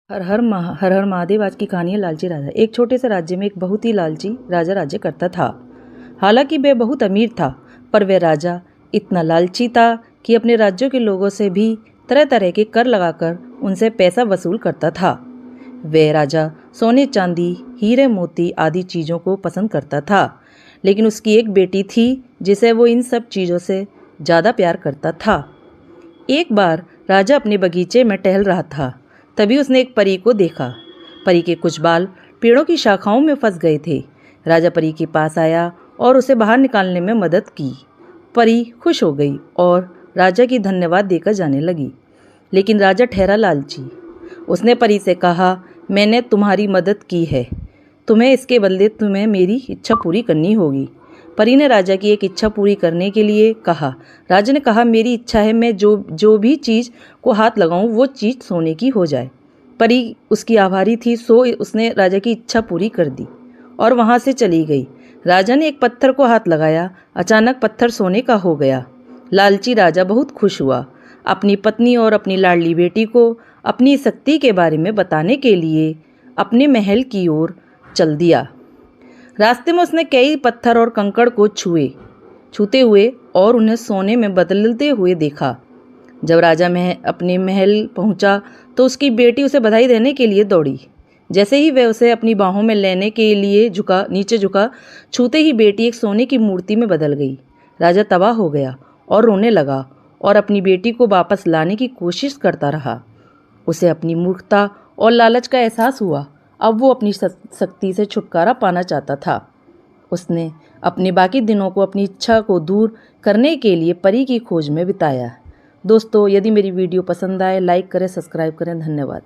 हर हर महादेव। आज की कहानी है लालची राजा। एक छोटे से राज्य में एक बहुत ही लालची राजा राज्य करता था। हालांकि वह बहुत अमीर था, पर वह राजा इतना लालची था कि अपने राज्यों के लोगों से भी तरह तरह के कर लगाकर उनसे पैसा वसूल करता था। वह राजा सोने चांदी हीरे मोती आदि चीज़ों को पसंद करता था, लेकिन उसकी एक बेटी थी जिसे वो इन सब चीज़ों से ज़्यादा प्यार करता था। एक बार राजा अपने बगीचे में टहल रहा था, तभी उसने एक परी को देखा। परी के कुछ बाल पेड़ों की शाखाओं में फंस गए थे। राजा परी के पास आया और उसे बाहर निकालने में मदद की। परी खुश हो गई और राजा की धन्यवाद देकर जाने लगी, लेकिन राजा ठहरा लालची। उसने परी से कहा, मैंने तुम्हारी मदद की है, तुम्हें इसके बदले तुम्हें मेरी इच्छा पूरी करनी होगी। परी ने राजा की एक इच्छा पूरी करने के लिए कहा। राजा ने कहा, मेरी इच्छा है मैं जो भी चीज़ को हाथ लगाऊं वो चीज़ सोने की हो जाए। परी उसकी आभारी थी, सो उसने राजा की इच्छा पूरी कर दी और वहाँ से चली गई। राजा ने एक पत्थर को हाथ लगाया, अचानक पत्थर सोने का हो गया। लालची राजा बहुत खुश हुआ। अपनी पत्नी और अपनी लाडली बेटी को अपनी शक्ति के बारे में बताने के लिए अपने महल की ओर चल दिया। रास्ते में उसने कई पत्थर और कंकड़ को छूते हुए और उन्हें सोने में बदलते हुए देखा। जब राजा अपने महल पहुंचा तो उसकी बेटी उसे बधाई देने के लिए दौड़ी। जैसे ही वह उसे अपनी बाहों में लेने के लिए नीचे झुका, छूते ही बेटी एक सोने की मूर्ति में बदल गई। राजा तबाह हो गया और रोने लगा और अपनी बेटी को वापस लाने की कोशिश करता रहा। उसे अपनी मूर्खता और लालच का एहसास हुआ। अब वो अपनी शक्ति से छुटकारा पाना चाहता था। उसने अपने बाकी दिनों को अपनी इच्छा को दूर करने के लिए परी की खोज में बिताया। दोस्तों, यदि मेरी वीडियो पसंद आए, लाइक करें, सब्सक्राइब करें। धन्यवाद।